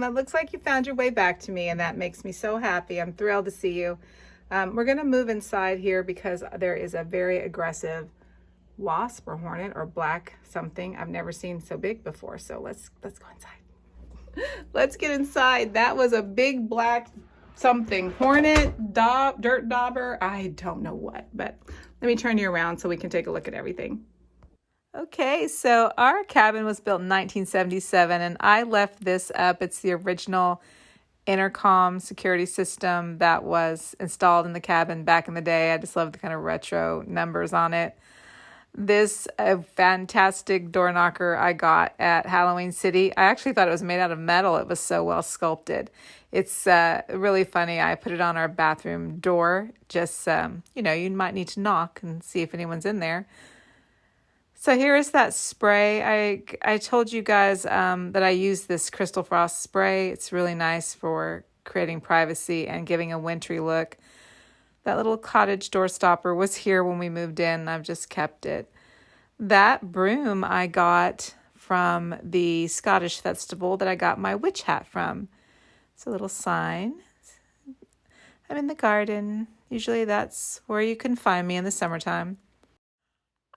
It looks like you found your way back to me, and that makes me so happy. I'm thrilled to see you. We're going to move inside here because there is a very aggressive wasp or hornet or black something I've never seen so big before. So let's go inside. Let's get inside. That was a big black something, hornet, dirt dauber, I don't know what, but let me turn you around so we can take a look at everything. Okay, so our cabin was built in 1977, and I left this up. It's the original intercom security system that was installed in the cabin back in the day. I just love the kind of retro numbers on it. This a fantastic door knocker I got at Halloween City. I actually thought it was made out of metal. It was so well sculpted. It's really funny. I put it on our bathroom door. Just, you might need to knock and see if anyone's in there. So here is that spray. I told you guys that I use this Crystal Frost spray. It's really nice for creating privacy and giving a wintry look. That little cottage door stopper was here when we moved in. I've just kept it. That broom I got from the Scottish festival that I got my witch hat from. It's a little sign. I'm in the garden. Usually that's where you can find me in the summertime.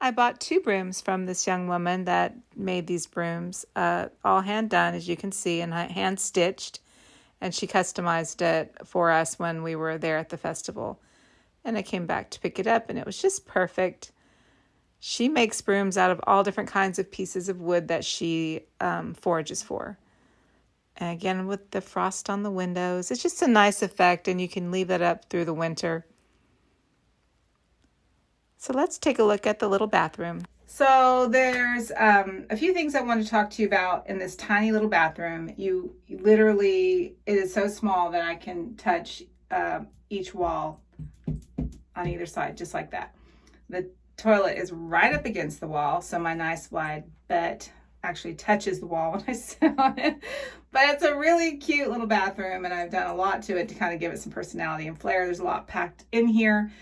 I bought 2 brooms from this young woman that made these brooms, all hand done, as you can see, and hand stitched. And she customized it for us when we were there at the festival. And I came back to pick it up, and it was just perfect. She makes brooms out of all different kinds of pieces of wood that she forages for. And again, with the frost on the windows, it's just a nice effect, and you can leave that up through the winter. So let's take a look at the little bathroom. So there's a few things I want to talk to you about in this tiny little bathroom. You literally, it is so small that I can touch each wall on either side, just like that. The toilet is right up against the wall, so my nice wide bed actually touches the wall when I sit on it. But it's a really cute little bathroom, and I've done a lot to it to kind of give it some personality and flair. There's a lot packed in here.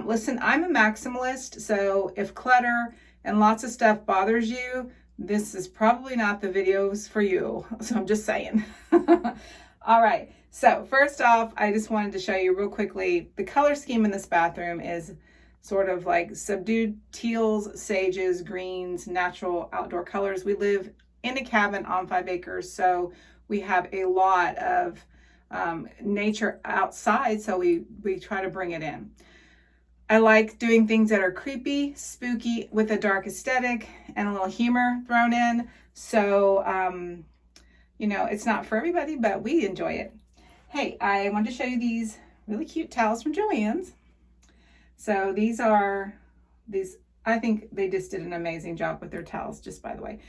Listen, I'm a maximalist, so if clutter and lots of stuff bothers you, this is probably not the videos for you. So I'm just saying. All right. So first off, I just wanted to show you real quickly, the color scheme in this bathroom is sort of like subdued teals, sages, greens, natural outdoor colors. We live in a cabin on 5 acres, so we have a lot of nature outside, so we try to bring it in. I like doing things that are creepy, spooky, with a dark aesthetic and a little humor thrown in. So, it's not for everybody, but we enjoy it. Hey, I wanted to show you these really cute towels from Joann's. So I think they just did an amazing job with their towels, just by the way.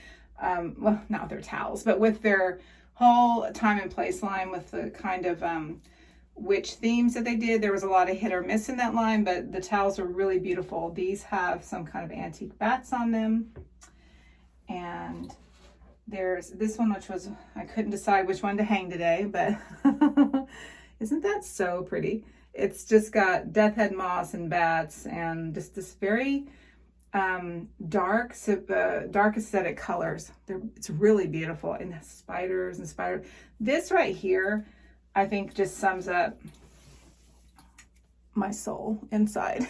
Well, not their towels, but with their whole time and place line, with the kind of witch themes that they did. There was a lot of hit or miss in that line, but the towels are really beautiful. These have some kind of antique bats on them. And there's this one, which was, I couldn't decide which one to hang today, but isn't that so pretty? It's just got death head moss and bats and just this very dark aesthetic colors. It's really beautiful, and spiders and spiders. This right here, I think, just sums up my soul inside.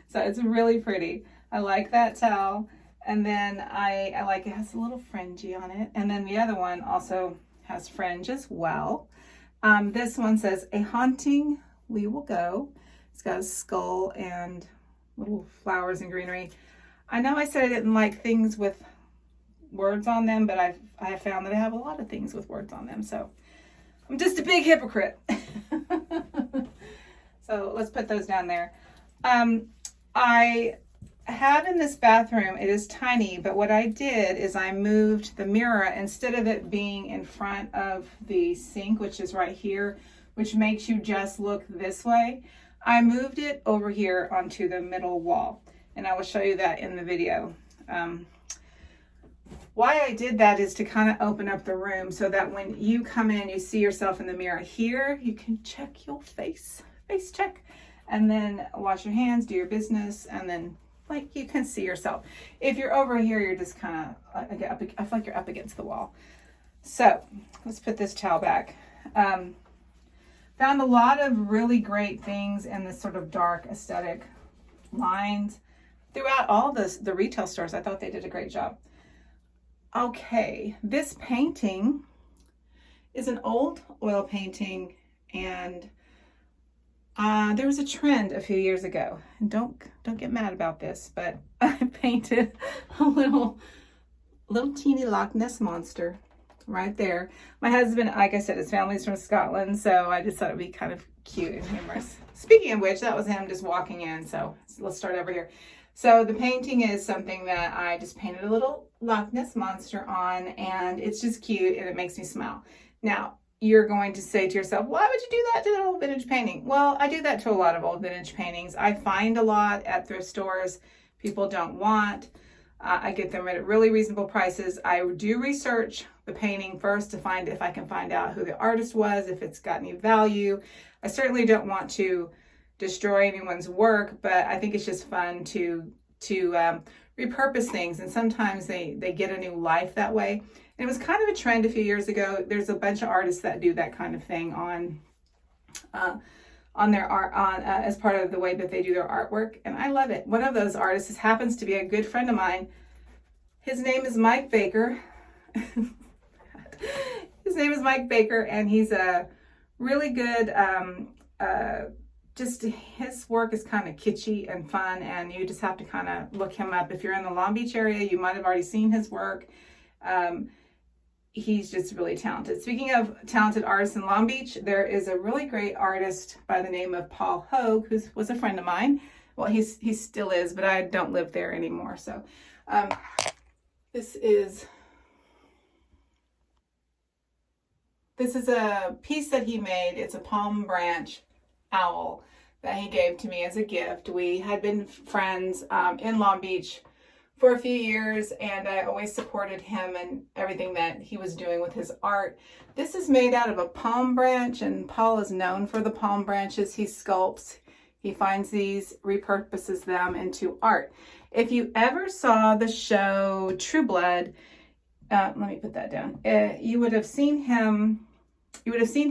So it's really pretty. I like that towel. And then I like it has a little fringy on it. And then the other one also has fringe as well. This one says, "A haunting we will go." It's got a skull and little flowers and greenery. I know I said I didn't like things with words on them, but I have found that I have a lot of things with words on them. So I'm just a big hypocrite. So let's put those down there. I have in this bathroom, it is tiny, but what I did is I moved the mirror, instead of it being in front of the sink, which is right here, which makes you just look this way, I moved it over here onto the middle wall, and I will show you that in the video. Why I did that is to kind of open up the room so that when you come in, you see yourself in the mirror here, you can check your face check, and then wash your hands, do your business, and then like you can see yourself. If you're over here, you're just kind of, I feel like you're up against the wall. So let's put this towel back. Found a lot of really great things in this sort of dark aesthetic lines throughout all the retail stores. I thought they did a great job. Okay, this painting is an old oil painting, and there was a trend a few years ago. And don't get mad about this, but I painted a little teeny Loch Ness monster right there. My husband, like I said, his family's from Scotland, so I just thought it'd be kind of cute and humorous. Speaking of which, that was him just walking in, so let's start over here. So the painting is something that I just painted a little Loch Ness monster on, and it's just cute and it makes me smile. Now, you're going to say to yourself, why would you do that to that old vintage painting? Well, I do that to a lot of old vintage paintings. I find a lot at thrift stores people don't want. I get them at really reasonable prices. I do research the painting first to find if I can find out who the artist was, if it's got any value. I certainly don't want to destroy anyone's work, but I think it's just fun to repurpose things, and sometimes they get a new life that way. And it was kind of a trend a few years ago. There's a bunch of artists that do that kind of thing on their art, as part of the way that they do their artwork, and I love it. One of those artists happens to be a good friend of mine. His name is Mike Baker. His name is Mike Baker, and he's a really good, just his work is kind of kitschy and fun, and you just have to kind of look him up. If you're in the Long Beach area, you might have already seen his work. He's just really talented. Speaking of talented artists in Long Beach, there is a really great artist by the name of Paul Hogue, who was a friend of mine. Well, he still is, but I don't live there anymore. So this is a piece that he made. It's a palm branch owl that he gave to me as a gift. We had been friends in Long Beach for a few years, and I always supported him and everything that he was doing with his art. This is made out of a palm branch, and Paul is known for the palm branches he sculpts. He finds these, repurposes them into art. If you ever saw the show True Blood, let me put that down. You would have seen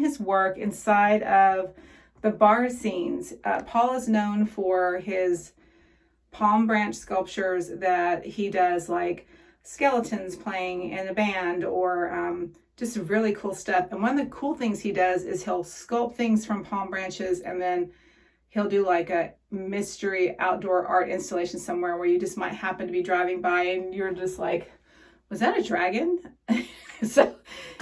his work inside of the bar scenes. Paul is known for his palm branch sculptures that he does, like skeletons playing in a band, or just really cool stuff. And one of the cool things he does is he'll sculpt things from palm branches, and then he'll do like a mystery outdoor art installation somewhere where you just might happen to be driving by and you're just like, was that a dragon? So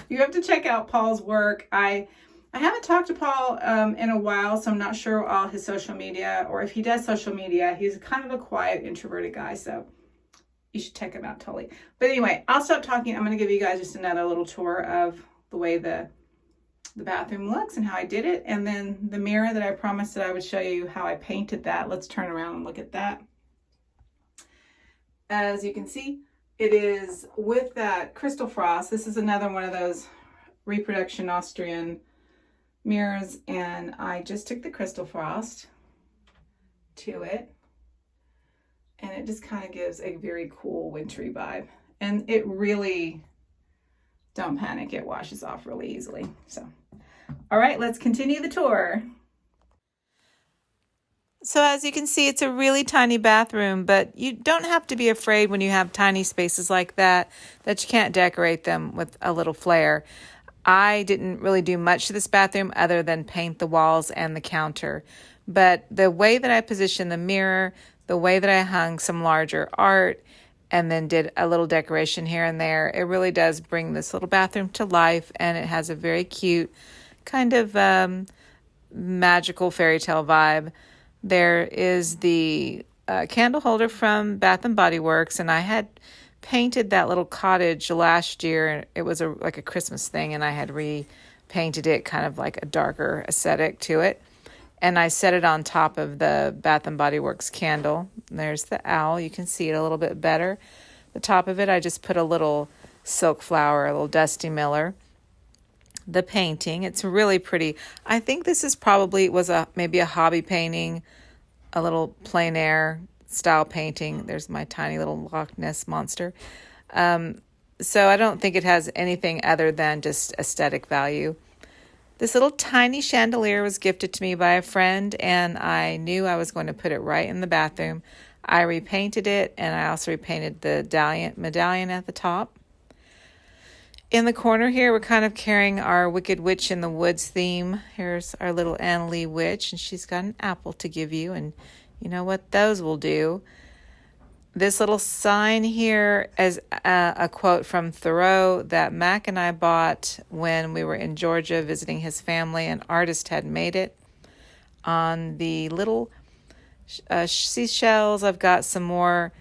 you have to check out Paul's work. I haven't talked to Paul in a while, so I'm not sure all his social media, or if he does social media. He's kind of a quiet, introverted guy, so you should check him out totally. But anyway, I'll stop talking. I'm going to give you guys just another little tour of the way the bathroom looks and how I did it, and then the mirror that I promised that I would show you how I painted that. Let's turn around and look at that. As you can see, it is with that crystal frost. This is another one of those reproduction Austrian mirrors, and I just took the crystal frost to it, and it just kind of gives a very cool wintry vibe. And it really, don't panic, it washes off really easily. So all right, let's continue the tour. So as you can see, it's a really tiny bathroom, but you don't have to be afraid when you have tiny spaces like that you can't decorate them with a little flair. I didn't really do much to this bathroom other than paint the walls and the counter. But the way that I positioned the mirror, the way that I hung some larger art, and then did a little decoration here and there, it really does bring this little bathroom to life, and it has a very cute kind of magical fairy tale vibe. There is the candle holder from Bath and Body Works, and I had painted that little cottage last year. It was like a Christmas thing, and I had repainted it kind of like a darker aesthetic to it. And I set it on top of the Bath and Body Works candle. There's the owl. You can see it a little bit better. The top of it, I just put a little silk flower, a little Dusty Miller. The painting, it's really pretty. I think this is probably maybe a hobby painting, a little plein air style painting. There's my tiny little Loch Ness monster. So I don't think it has anything other than just aesthetic value. This little tiny chandelier was gifted to me by a friend, and I knew I was going to put it right in the bathroom. I repainted it, and I also repainted the medallion at the top. In the corner here, we're kind of carrying our Wicked Witch in the Woods theme. Here's our little Annalee witch, and she's got an apple to give you, and you know what those will do. This little sign here is a quote from Thoreau that Mac and I bought when we were in Georgia visiting his family. An artist had made it. On the little seashells, I've got some more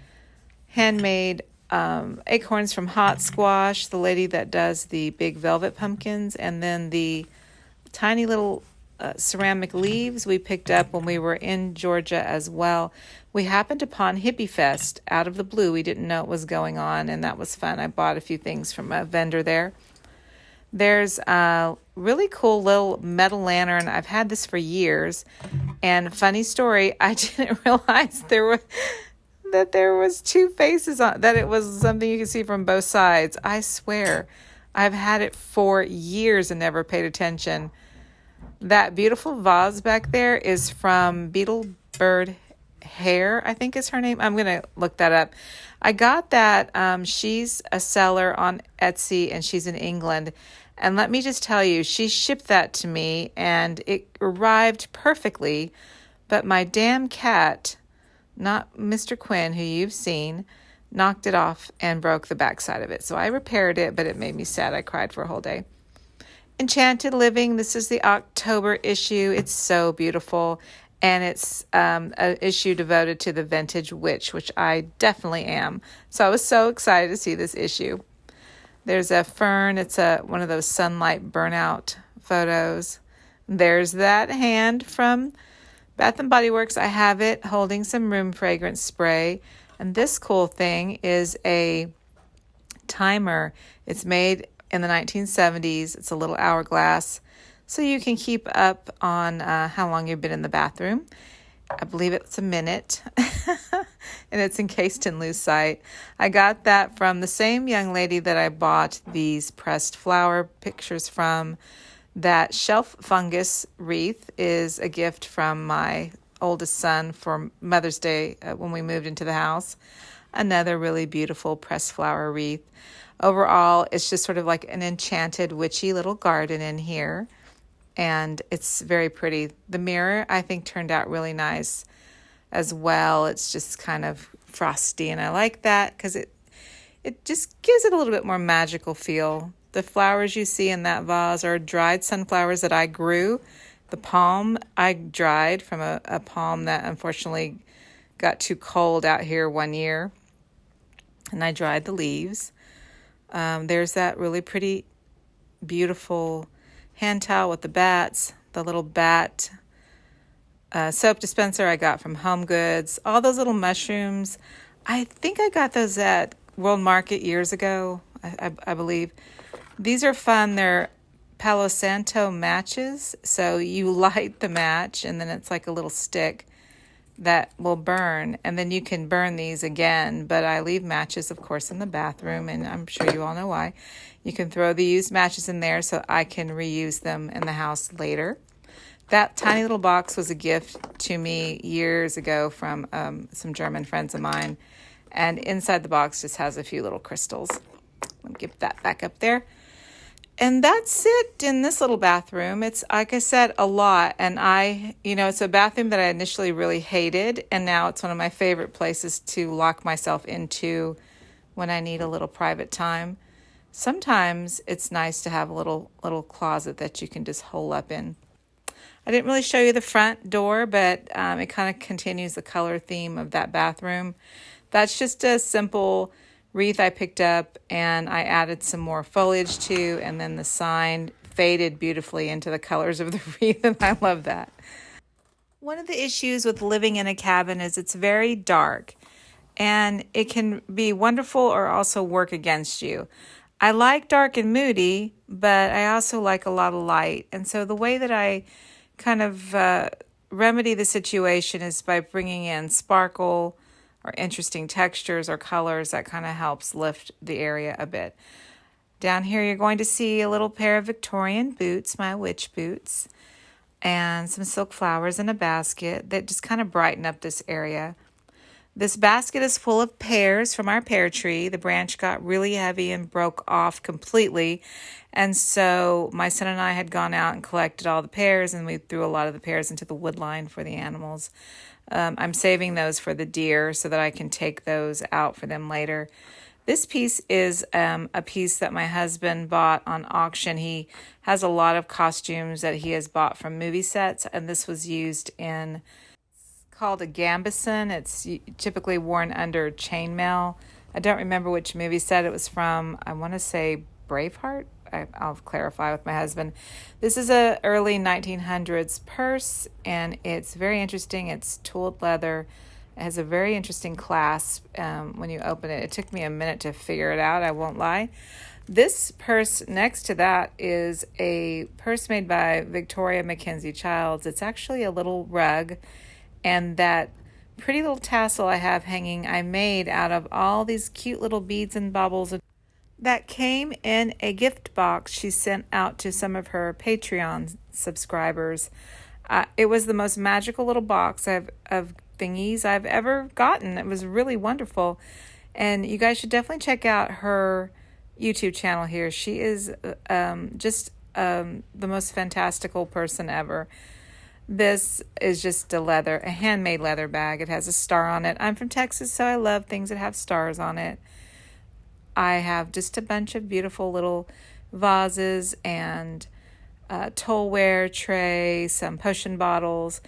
handmade acorns from Hot Squash, the lady that does the big velvet pumpkins, and then the tiny little ceramic leaves we picked up when we were in Georgia as well. We happened upon Hippie Fest out of the blue. We didn't know it was going on, and that was fun. I bought a few things from a vendor there. There's a really cool little metal lantern. I've had this for years, and funny story, I didn't realize that there was two faces on, that it was something you could see from both sides. I swear, I've had it for years and never paid attention. That beautiful vase back there is from Beetlebird Hair, I think is her name. I'm going to look that up. I got that. She's a seller on Etsy, and she's in England. And let me just tell you, she shipped that to me, and it arrived perfectly. But my damn cat, not Mr. Quinn, who you've seen, knocked it off and broke the backside of it. So I repaired it, but it made me sad. I cried for a whole day. Enchanted Living, this is the October issue. It's so beautiful, and it's an issue devoted to the vintage witch, which I definitely am. So I was so excited to see this issue. There's a fern. It's one of those sunlight burnout photos. There's that hand from Bath & Body Works. I have it holding some room fragrance spray. And this cool thing is a timer. It's made in the 1970s. It's a little hourglass, so you can keep up on how long you've been in the bathroom. I believe it's a minute, and it's encased in lucite. I got that from the same young lady that I bought these pressed flower pictures from. That shelf fungus wreath is a gift from my oldest son for Mother's Day when we moved into the house. Another really beautiful pressed flower wreath. Overall, it's just sort of like an enchanted, witchy little garden in here, and it's very pretty. The mirror, I think, turned out really nice as well. It's just kind of frosty, and I like that because it just gives it a little bit more magical feel. The flowers you see in that vase are dried sunflowers that I grew. The palm I dried from a palm that unfortunately got too cold out here one year, and I dried the leaves. There's that really pretty, beautiful hand towel with the bats, the little bat soap dispenser I got from Home Goods, all those little mushrooms. I think I got those at World Market years ago, I believe. These are fun. They're Palo Santo matches. So you light the match, and then it's like a little stick that will burn, and then you can burn these again. But I leave matches, of course, in the bathroom, and I'm sure you all know why. You can throw the used matches in there so I can reuse them in the house later. That tiny little box was a gift to me years ago from some German friends of mine, and inside the box just has a few little crystals. Let me get that back up there. And that's it in this little bathroom. It's, like I said, a lot. And it's a bathroom that I initially really hated. And now it's one of my favorite places to lock myself into when I need a little private time. Sometimes it's nice to have a little closet that you can just hole up in. I didn't really show you the front door, but it kind of continues the color theme of that bathroom. That's just a simple wreath I picked up, and I added some more foliage to, and then the sign faded beautifully into the colors of the wreath, and I love that. One of the issues with living in a cabin is it's very dark, and it can be wonderful or also work against you. I like dark and moody, but I also like a lot of light, and so the way that I kind of remedy the situation is by bringing in sparkle, or interesting textures or colors, that kind of helps lift the area a bit. Down here, you're going to see a little pair of Victorian boots, my witch boots, and some silk flowers in a basket that just kind of brighten up this area. This basket is full of pears from our pear tree. The branch got really heavy and broke off completely. And so my son and I had gone out and collected all the pears, and we threw a lot of the pears into the wood line for the animals. I'm saving those for the deer so that I can take those out for them later. This piece is a piece that my husband bought on auction. He has a lot of costumes that he has bought from movie sets, and this was used in, called a gambeson. It's typically worn under chainmail. I don't remember which movie set it was from. I want to say Braveheart. I'll clarify with my husband. This is a early 1900s purse, and it's very interesting. It's tooled leather. It has a very interesting clasp when you open it. It took me a minute to figure it out, I won't lie. This purse next to that is a purse made by Victoria Mackenzie Childs. It's actually a little rug, and that pretty little tassel I have hanging, I made out of all these cute little beads and baubles that came in a gift box she sent out to some of her Patreon subscribers. It was the most magical little box of thingies I've ever gotten. It was really wonderful. And you guys should definitely check out her YouTube channel here. She is just the most fantastical person ever. This is just a handmade leather bag. It has a star on it. I'm from Texas, so I love things that have stars on it. I have just a bunch of beautiful little vases and Tolware tray, some potion bottles.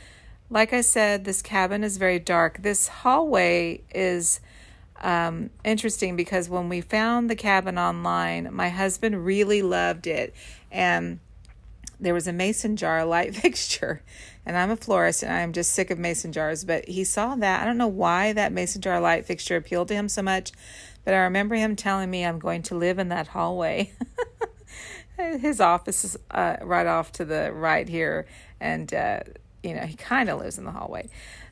Like I said, this cabin is very dark. This hallway is interesting because when we found the cabin online, my husband really loved it. And there was a mason jar light fixture. And I'm a florist and I'm just sick of mason jars. But he saw that. I don't know why that mason jar light fixture appealed to him so much. But I remember him telling me I'm going to live in that hallway. His office is right off to the right here. And, he kind of lives in the hallway.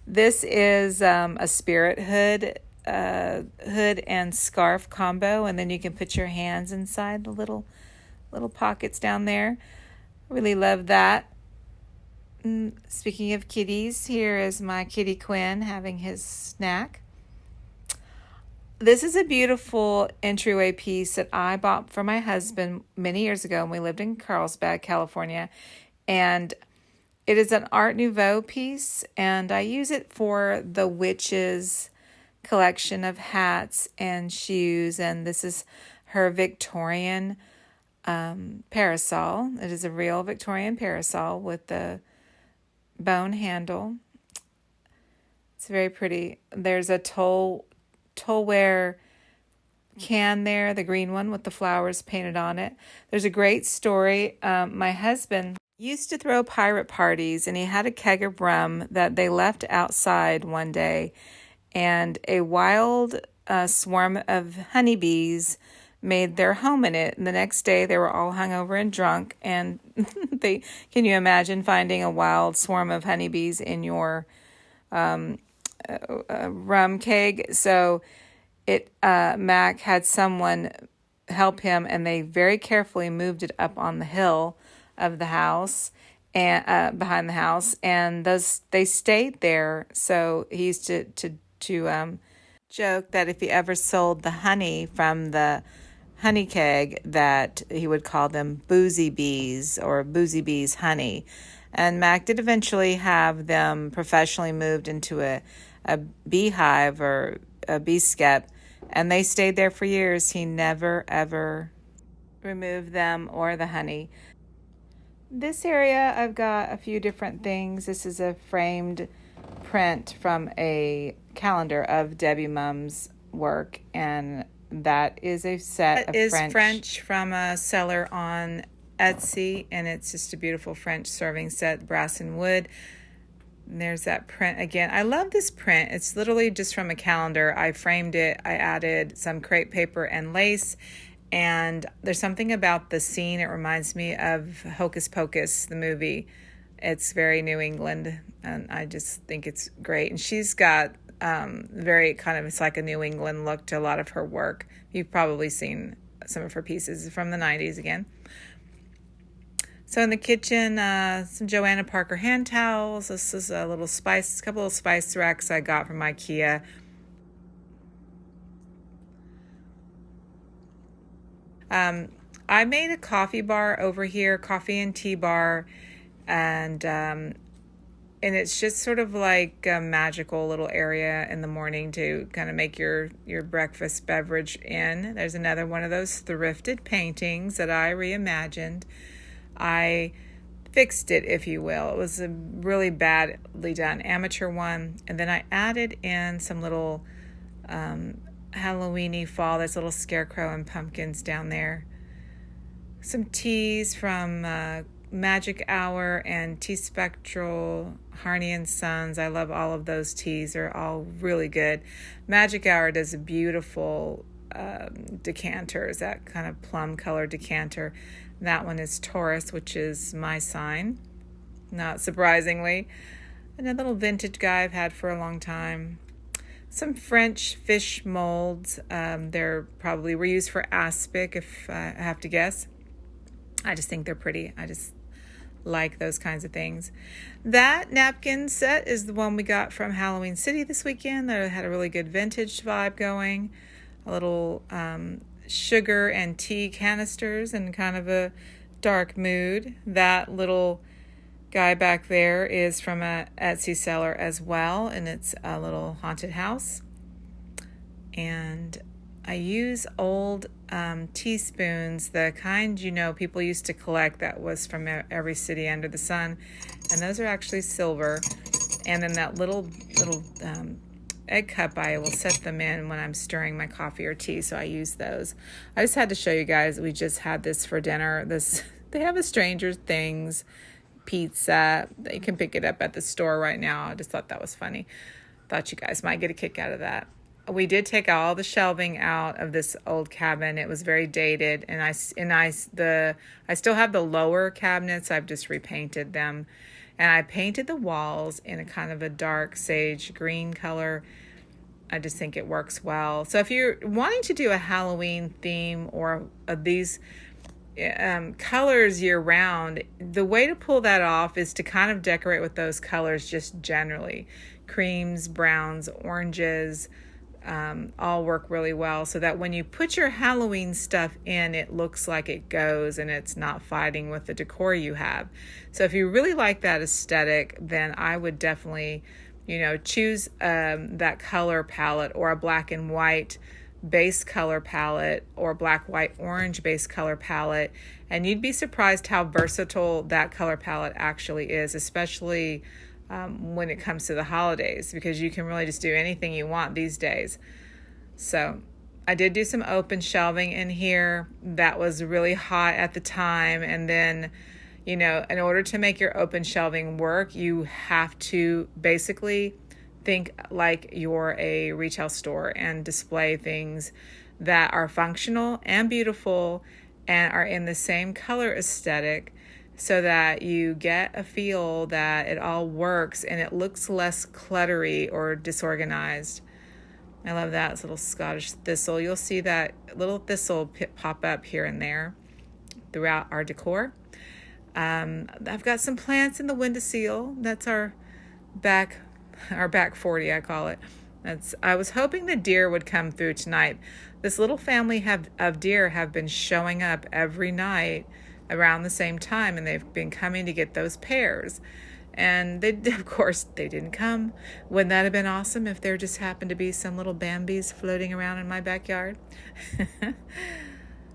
This is a spirit hood and scarf combo. And then you can put your hands inside the little pockets down there. Really love that. Speaking of kitties, here is my kitty Quinn having his snack. This is a beautiful entryway piece that I bought for my husband many years ago when we lived in Carlsbad, California. And it is an Art Nouveau piece, and I use it for the witches collection of hats and shoes. And this is her Victorian parasol. It is a real Victorian parasol with the bone handle. It's very pretty. There's a Tolware can there, the green one with the flowers painted on it. There's a great story. My husband used to throw pirate parties, and he had a keg of rum that they left outside one day, and a wild swarm of honeybees made their home in it. And the next day they were all hungover and drunk, and can you imagine finding a wild swarm of honeybees in your rum keg? So Mac had someone help him, and they very carefully moved it up on the hill of the house and behind the house, and they stayed there. So he used to joke that if he ever sold the honey from the honey keg, that he would call them boozy bees or boozy bees honey. And Mac did eventually have them professionally moved into a beehive or a bee skep, and they stayed there for years. He never ever removed them or the honey. This area, I've got a few different things. This is a framed print from a calendar of Debbie Mum's work, and that is a set of French from a seller on Etsy, and it's just a beautiful French serving set, brass and wood. And there's that print again. I love this print. It's literally just from a calendar. I framed it. I added some crepe paper and lace. And there's something about the scene. It reminds me of Hocus Pocus, the movie. It's very New England, and I just think it's great. And she's got very kind of, it's like a New England look to a lot of her work. You've probably seen some of her pieces from the 90s again. So in the kitchen, some Joanna Parker hand towels. This is a couple of spice racks I got from IKEA. I made a coffee bar over here, coffee and tea bar, and it's just sort of like a magical little area in the morning to kind of make your breakfast beverage in. There's another one of those thrifted paintings that I reimagined. I fixed it, if you will. It was a really badly done amateur one. And then I added in some little Halloween-y fall. There's little scarecrow and pumpkins down there. Some teas from Magic Hour and Tea Spectral, Harney and Sons. I love all of those teas. They're all really good. Magic Hour does a beautiful decanters, that kind of plum color decanter. That one is Taurus, which is my sign, not surprisingly. Another little vintage guy I've had for a long time. Some French fish molds. They're probably were used for aspic, if I have to guess. I just think they're pretty. I just like those kinds of things. That napkin set is the one we got from Halloween City this weekend. That had a really good vintage vibe going. A little sugar and tea canisters and kind of a dark mood. That little guy back there is from a Etsy seller as well, and it's a little haunted house. And I use old teaspoons, the kind people used to collect that was from every city under the sun, and those are actually silver. And then that little egg cup, I will set them in when I'm stirring my coffee or tea, so I use those. I just had to show you guys, we just had this for dinner. They have a Stranger Things pizza. You can pick it up at the store right now. I just thought that was funny. Thought you guys might get a kick out of that. We did take all the shelving out of this old cabinet. It was very dated, and I still have the lower cabinets. I've just repainted them. And I painted the walls in a kind of a dark sage green color. I just think it works well. So if you're wanting to do a Halloween theme or these colors year round, the way to pull that off is to kind of decorate with those colors just generally. Creams, browns, oranges, all work really well, so that when you put your Halloween stuff in, it looks like it goes and it's not fighting with the decor you have. So if you really like that aesthetic, then I would definitely, choose that color palette, or a black and white base color palette, or black, white, orange base color palette, and you'd be surprised how versatile that color palette actually is, especially when it comes to the holidays, because you can really just do anything you want these days. So I did do some open shelving in here. That was really hot at the time. And then, in order to make your open shelving work, you have to basically think like you're a retail store and display things that are functional and beautiful and are in the same color aesthetic, so that you get a feel that it all works and it looks less cluttery or disorganized. I love that. It's a little Scottish thistle. You'll see that little thistle pop up here and there throughout our decor. I've got some plants in the windowsill. That's our back 40, I call it. I was hoping the deer would come through tonight. This little family of deer have been showing up every night around the same time, and they've been coming to get those pears. And of course, they didn't come. Wouldn't that have been awesome if there just happened to be some little Bambis floating around in my backyard?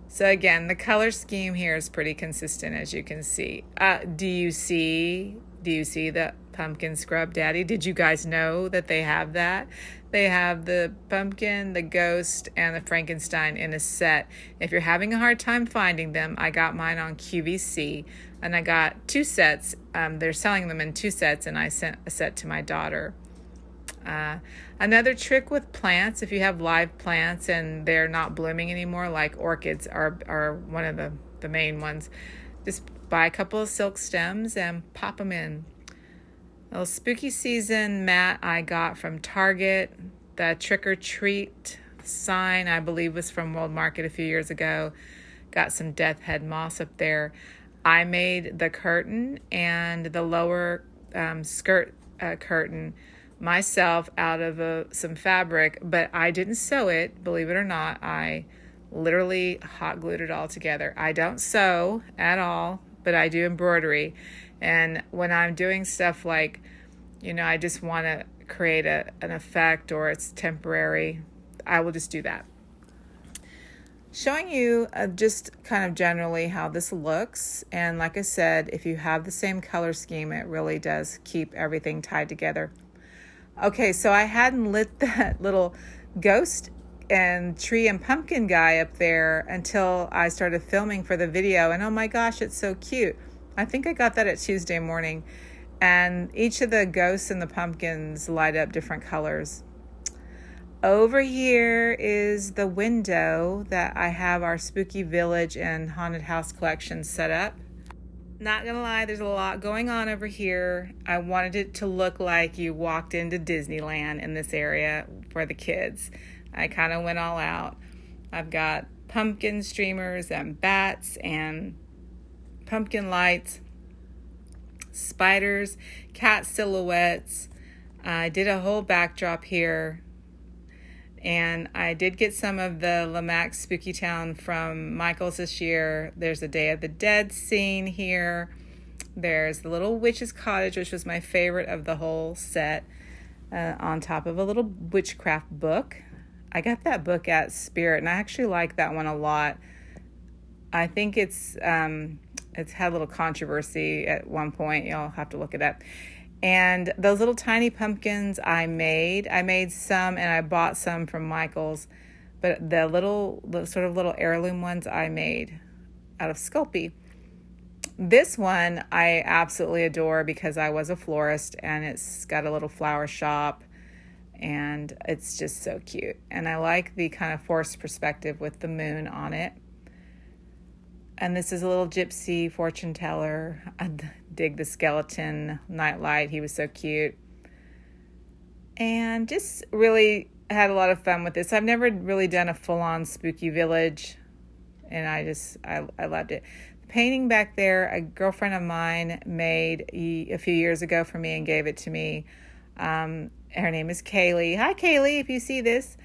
So again, the color scheme here is pretty consistent, as you can see. Do you see the pumpkin scrub daddy? Did you guys know that they have that? They have the pumpkin, the ghost, and the Frankenstein in a set. If you're having a hard time finding them, I got mine on QVC, and I got 2 sets. They're selling them in 2 sets, and I sent a set to my daughter. Another trick with plants, if you have live plants and they're not blooming anymore, like orchids are one of the main ones, just buy a couple of silk stems and pop them in. little spooky season mat I got from Target. The trick or treat sign I believe was from World Market a few years ago. Got some death head moss up there. I made the curtain and the lower skirt curtain myself out of some fabric, but I didn't sew it, believe it or not. I literally hot glued it all together. I don't sew at all, but I do embroidery. And when I'm doing stuff like, I just want to create an effect or it's temporary, I will just do that. Showing you just kind of generally how this looks. And like I said, if you have the same color scheme, it really does keep everything tied together. Okay, so I hadn't lit that little ghost and tree and pumpkin guy up there until I started filming for the video. And oh my gosh, it's so cute. I think I got that at Tuesday morning. And each of the ghosts and the pumpkins light up different colors. Over here is the window that I have our Spooky Village and Haunted House collection set up. Not gonna lie, there's a lot going on over here. I wanted it to look like you walked into Disneyland in this area for the kids. I kind of went all out. I've got pumpkin streamers and bats and pumpkin lights, spiders, cat silhouettes. I did a whole backdrop here. And I did get some of the Lamax Spooky Town from Michael's this year. There's a Day of the Dead scene here. There's the little witch's cottage, which was my favorite of the whole set, on top of a little witchcraft book. I got that book at Spirit, and I actually like that one a lot. I think it's had a little controversy at one point. You'll have to look it up. And those little tiny pumpkins I made some and I bought some from Michael's, but the sort of little heirloom ones I made out of Sculpey. This one I absolutely adore because I was a florist and it's got a little flower shop and it's just so cute. And I like the kind of forced perspective with the moon on it. And this is a little gypsy fortune teller. I dig the skeleton nightlight. He was so cute. And just really had a lot of fun with this. I've never really done a full-on spooky village. And I loved it. The painting back there, a girlfriend of mine made a few years ago for me and gave it to me. Her name is Kaylee. Hi, Kaylee, if you see this.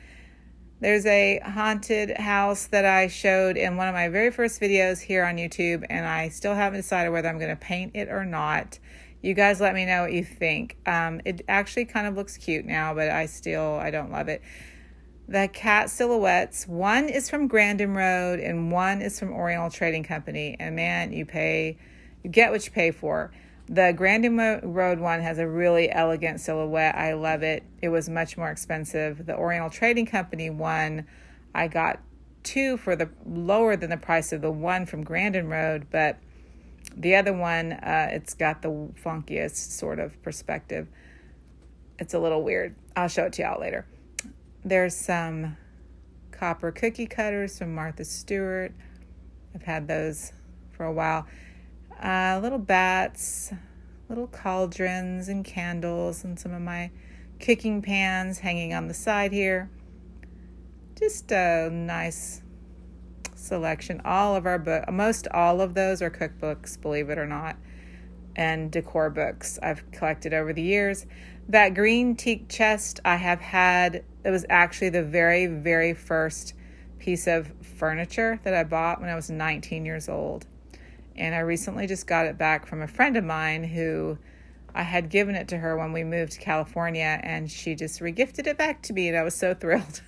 There's a haunted house that I showed in one of my very first videos here on YouTube, and I still haven't decided whether I'm going to paint it or not. You guys let me know what you think. It actually kind of looks cute now, but I don't love it. The cat silhouettes, one is from Grandin Road and one is from Oriental Trading Company. And man, you get what you pay for. The Grandin Road one has a really elegant silhouette. I love it. It was much more expensive. The Oriental Trading Company one, I got two for the lower than the price of the one from Grandin Road, but the other one, it's got the funkiest sort of perspective. It's a little weird. I'll show it to y'all later. There's some copper cookie cutters from Martha Stewart. I've had those for a while. Little bats, little cauldrons and candles, and some of my cooking pans hanging on the side here. Just a nice selection. Most all of those are cookbooks, believe it or not, and decor books I've collected over the years. That green teak chest I have had, it was actually the very, very first piece of furniture that I bought when I was 19 years old. And I recently just got it back from a friend of mine who I had given it to her when we moved to California, and she just regifted it back to me, and I was so thrilled.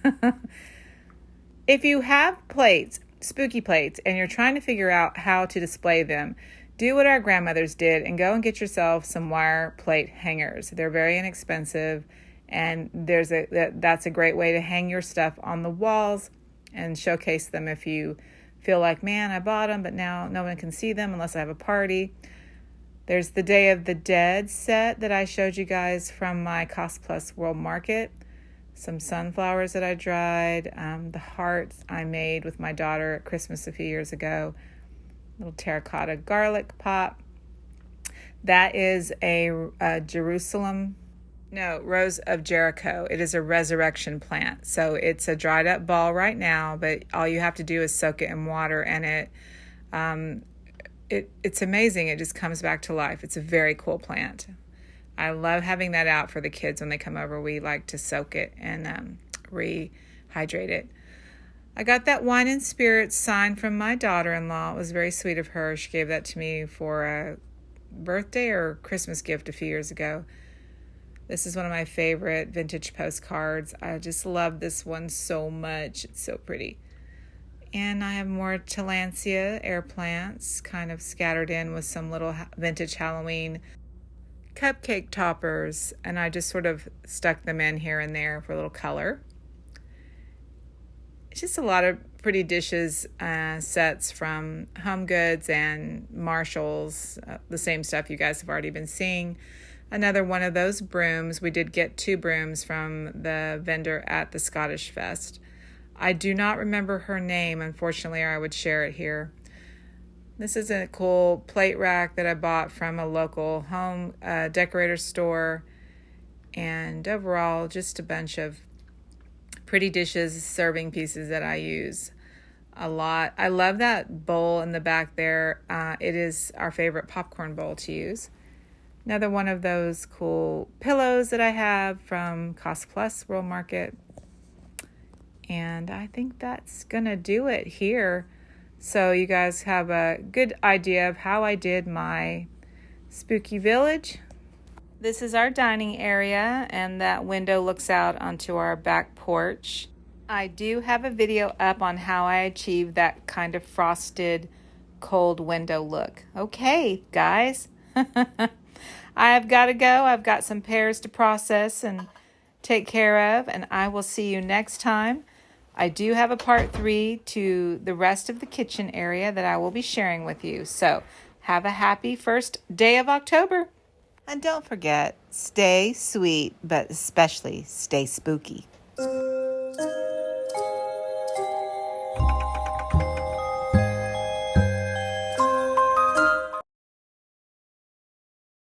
If you have plates, spooky plates, and you're trying to figure out how to display them, do what our grandmothers did and go and get yourself some wire plate hangers. They're very inexpensive, and that's a great way to hang your stuff on the walls and showcase them if you feel like, man, I bought them, but now no one can see them unless I have a party. There's the Day of the Dead set that I showed you guys from my Cost Plus World Market. Some sunflowers that I dried. The hearts I made with my daughter at Christmas a few years ago. Little terracotta garlic pot. That is a Rose of Jericho. It is a resurrection plant. So it's a dried up ball right now, but all you have to do is soak it in water, and it's amazing. It just comes back to life. It's a very cool plant. I love having that out for the kids when they come over. We like to soak it and rehydrate it. I got that wine and spirits sign from my daughter-in-law. It was very sweet of her. She gave that to me for a birthday or Christmas gift a few years ago. This is one of my favorite vintage postcards. I just love this one so much. It's so pretty. And I have more Tillandsia air plants kind of scattered in with some little vintage Halloween cupcake toppers. And I just sort of stuck them in here and there for a little color. It's just a lot of pretty dishes sets from Home Goods and Marshalls, the same stuff you guys have already been seeing. Another one of those brooms. We did get 2 brooms from the vendor at the Scottish Fest. I do not remember her name, unfortunately, or I would share it here. This is a cool plate rack that I bought from a local home decorator store. And overall, just a bunch of pretty dishes, serving pieces that I use a lot. I love that bowl in the back there. It is our favorite popcorn bowl to use. Another one of those cool pillows that I have from Cost Plus World Market. And I think that's going to do it here. So you guys have a good idea of how I did my spooky village. This is our dining area, and that window looks out onto our back porch. I do have a video up on how I achieved that kind of frosted, cold window look. Okay, guys. I've got to go. I've got some pears to process and take care of, and I will see you next time. I do have a part 3 to the rest of the kitchen area that I will be sharing with you. So have a happy first day of October. And don't forget, stay sweet, but especially stay spooky.